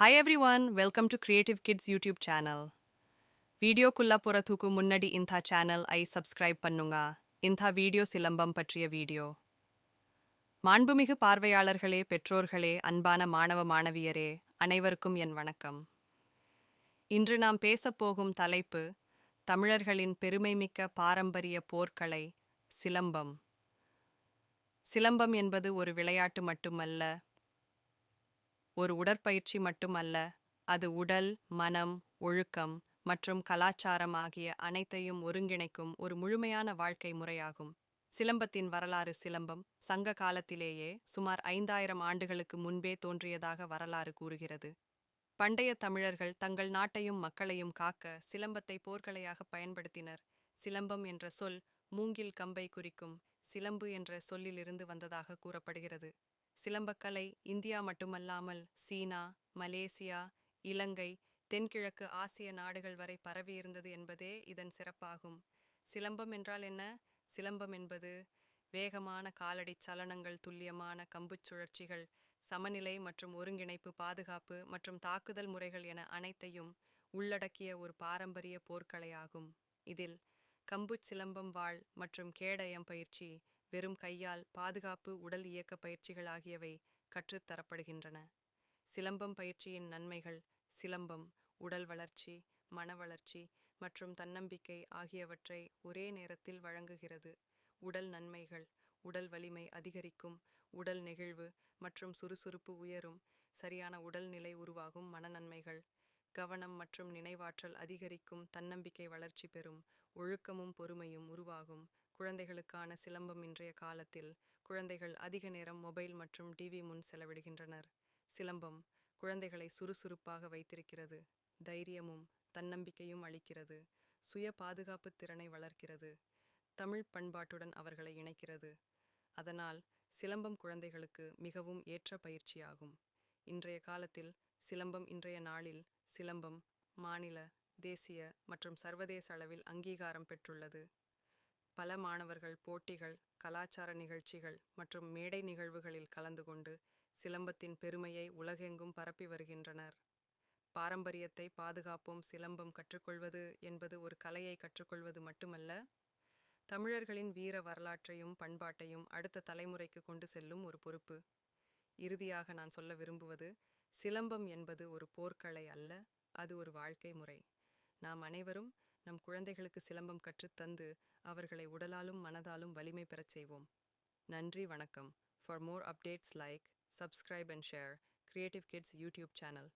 Hi everyone, welcome to Creative Kids YouTube channel. வீடியோக்குள்ள போறதுக்கு முன்னாடி இந்த சேனல் ஐ சப்ஸ்கிரைப் பண்ணுங்க. இந்த வீடியோ சிலம்பம் பற்றிய வீடியோ. மாண்புமிகு பார்வையாளர்களே, பெற்றோர்களே, அன்பான மாணவ மாணவியரே, அனைவருக்கும் என் வணக்கம். இன்று நாம் பேசப்போகும் தலைப்பு தமிழர்களின் பெருமைமிக்க பாரம்பரிய போர்க்கலை சிலம்பம். சிலம்பம் என்பது ஒரு விளையாட்டு மட்டுமல்ல, ஒரு உடற்பயிற்சி மட்டுமல்ல, அது உடல், மனம், ஒழுக்கம் மற்றும் கலாச்சாரம் ஆகிய அனைத்தையும் ஒருங்கிணைக்கும் ஒரு முழுமையான வாழ்க்கை முறையாகும். சிலம்பத்தின் வரலாறு சிலம்பம் சங்க காலத்திலேயே சுமார் 5000 ஆண்டுகளுக்கு முன்பே தோன்றியதாக வரலாறு கூறுகிறது. பண்டைய தமிழர்கள் தங்கள் நாட்டையும் மக்களையும் காக்க சிலம்பத்தை போர்க்கலையாக பயன்படுத்தினர். சிலம்பம் என்ற சொல் மூங்கில் கம்பை குறிக்கும் சிலம்பு என்ற சொல்லிலிருந்து வந்ததாக கூறப்படுகிறது. சிலம்பக்கலை இந்தியா மட்டுமல்லாமல் சீனா, மலேசியா, இலங்கை, தென்கிழக்கு ஆசிய நாடுகள் வரை பரவியிருந்தது என்பதே இதன் சிறப்பாகும். சிலம்பம் என்றால் என்ன? சிலம்பம் என்பது வேகமான காலடி சலனங்கள், துல்லியமான கம்புச் சுழற்சிகள், சமநிலை மற்றும் ஒருங்கிணைப்பு, பாதுகாப்பு மற்றும் தாக்குதல் முறைகள் என அனைத்தையும் உள்ளடக்கிய ஒரு பாரம்பரிய போர்க்கலையாகும். இதில் கம்புச் சிலம்பம், வாள் மற்றும் கேடயம் பயிற்சி, வெறும் கையால் பாதுகாப்பு, உடல் இயக்க பயிற்சிகள் ஆகியவை கற்றுத்தரப்படுகின்றன. சிலம்பம் பயிற்சியின் நன்மைகள். சிலம்பம் உடல் வளர்ச்சி, மன வளர்ச்சி மற்றும் தன்னம்பிக்கை ஆகியவற்றை ஒரே நேரத்தில் வழங்குகிறது. உடல் நன்மைகள். உடல் வலிமை அதிகரிக்கும், உடல் நெகிழ்வு மற்றும் சுறுசுறுப்பு உயரும், சரியான உடல் நிலை உருவாகும். மனநன்மைகள். கவனம் மற்றும் நினைவாற்றல் அதிகரிக்கும், தன்னம்பிக்கை வளர்ச்சி பெறும், ஒழுக்கமும் பொறுமையும் உருவாகும். குழந்தைகளுக்கான சிலம்பம் இன்றைய காலத்தில் குழந்தைகள் அதிக நேரம் மொபைல் மற்றும் டிவி முன் செலவிடுகின்றனர். சிலம்பம் குழந்தைகளை சுறுசுறுப்பாக வைத்திருக்கிறது, தைரியமும் தன்னம்பிக்கையும் அளிக்கிறது, சுய பாதுகாப்பு திறனை வளர்க்கிறது, தமிழ் பண்பாட்டுடன் அவர்களை இணைக்கிறது. அதனால் சிலம்பம் குழந்தைகளுக்கு மிகவும் ஏற்ற பயிற்சியாகும். இன்றைய காலத்தில் சிலம்பம் இன்றைய நாளில் சிலம்பம் மாநில, தேசிய மற்றும் சர்வதேச அளவில் அங்கீகாரம் பெற்றுள்ளது. பல மாணவர்கள் போட்டிகள், கலாச்சார நிகழ்ச்சிகள் மற்றும் மேடை நிகழ்வுகளில் கலந்து கொண்டு சிலம்பத்தின் பெருமையை உலகெங்கும் பரப்பி வருகின்றனர். பாரம்பரியத்தை பாதுகாப்போம். சிலம்பம் கற்றுக்கொள்வது என்பது ஒரு கலையை கற்றுக்கொள்வது மட்டுமல்ல, தமிழர்களின் வீர வரலாற்றையும் பண்பாட்டையும் அடுத்த தலைமுறைக்கு கொண்டு செல்லும் ஒரு பொறுப்பு. இறுதியாக நான் சொல்ல விரும்புவது, சிலம்பம் என்பது ஒரு போர்க்கலை அல்ல, அது ஒரு வாழ்க்கை முறை. நாம் அனைவரும் நம் குழந்தைகளுக்கு சிலம்பம் கற்றுத்தந்து அவர்களை உடலாலும் மனதாலும் வலிமை பெறச் செய்வோம். நன்றி, வணக்கம். For more updates, like, subscribe and share Creative Kids YouTube channel.